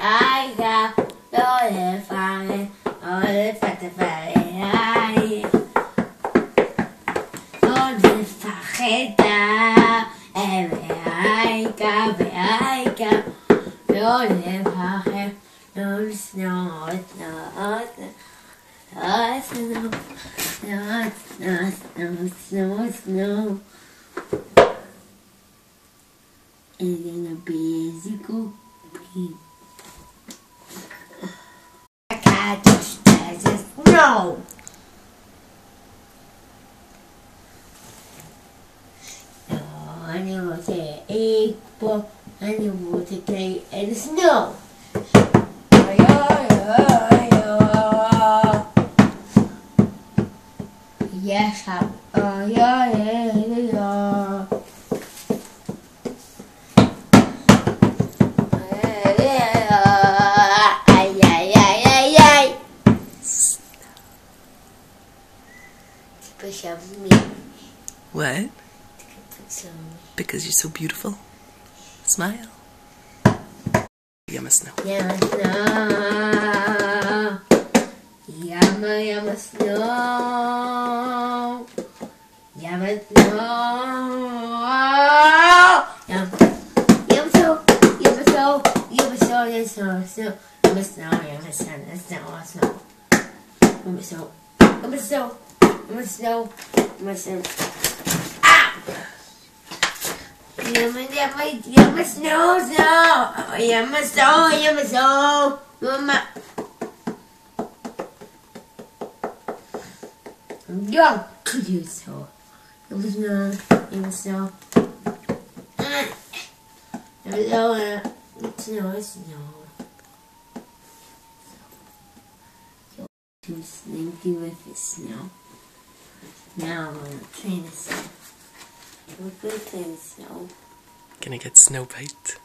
I got all the fire, all the fire, all the fajeta, beaica, all the fire, no snow, snow. It's gonna be a zico. I can't just no. I never say egg, but I never say cake and snow. Yes, What? Because you're so beautiful. Smile. Yumma snow. Yumma snow. Yumma snow. Yumma snow. Too slinky with the snow. Now I'm gonna clean the snow. We're gonna clean the snow. Gonna get snow bite.